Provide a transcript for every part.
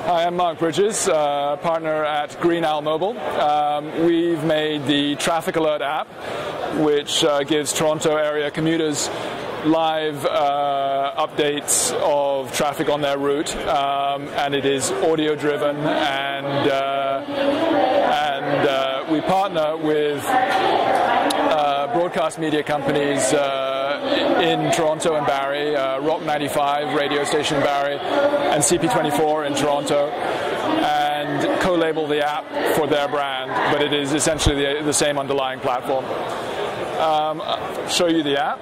Hi, I'm Mark Bridges, partner at Green Owl Mobile. We've made the Traffic Alert app, which gives Toronto area commuters live updates of traffic on their route, and it is audio driven, and we partner with broadcast media companies in Toronto and Barrie, Rock 95 radio station in Barrie, and CP24 in Toronto, and co-label the app for their brand, but it is essentially the same underlying platform. I'll show you the app.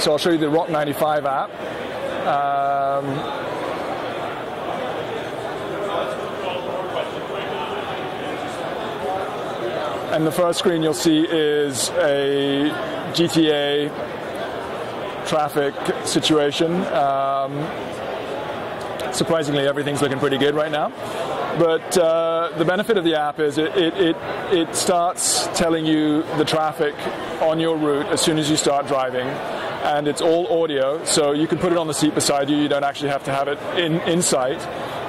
So I'll show you the Rock 95 app. And the first screen you'll see is a GTA traffic situation. Surprisingly, everything's looking pretty good right now. But the benefit of the app is it starts telling you the traffic on your route as soon as you start driving. And it's all audio, so you can put it on the seat beside you. You don't actually have to have it in sight.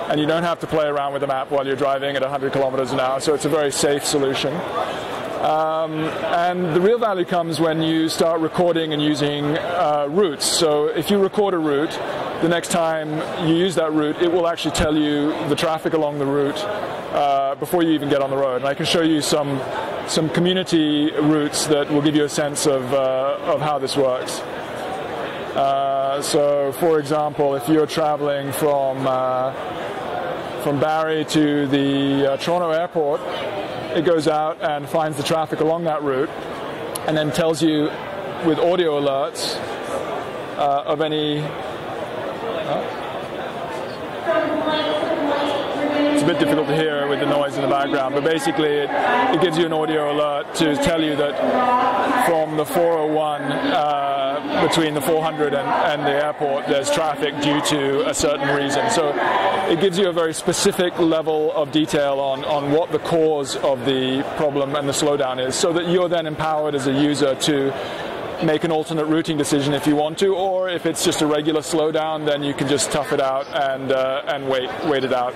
And you don't have to play around with the map while you're driving at 100 kilometers an hour, so it's a very safe solution. And the real value comes when you start recording and using routes. So if you record a route, the next time you use that route, it will actually tell you the traffic along the route before you even get on the road. And I can show you some community routes that will give you a sense of how this works. So, for example, if you're traveling from Barrie to the Toronto airport, it goes out and finds the traffic along that route and then tells you with audio alerts of any... It's a bit difficult to hear with the noise in the background, but basically it gives you an audio alert to tell you that from the 401 between the 400 and the airport, there's traffic due to a certain reason. So it gives you a very specific level of detail on what the cause of the problem and the slowdown is, so that you're then empowered as a user to make an alternate routing decision if you want to, or if it's just a regular slowdown, then you can just tough it out and wait it out.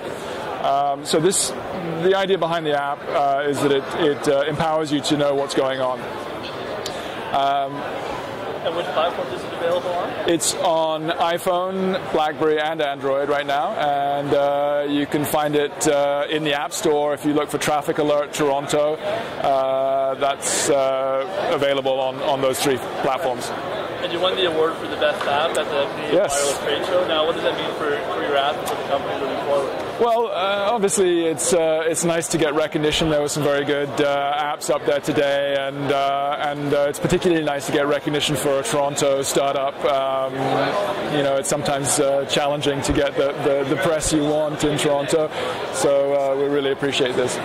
So the idea behind the app is that it empowers you to know what's going on. And which platform is it available on? It's on iPhone, BlackBerry, and Android right now, and you can find it in the App Store if you look for Traffic Alert Toronto. That's available on those three platforms. And you won the award for the best app at the Canadian Wireless Trade Show. Now, what does that mean for your app and for the company moving forward? Well, obviously, it's nice to get recognition. There were some very good apps up there today, and it's particularly nice to get recognition for a Toronto startup. It's sometimes challenging to get the press you want in Toronto, so we really appreciate this.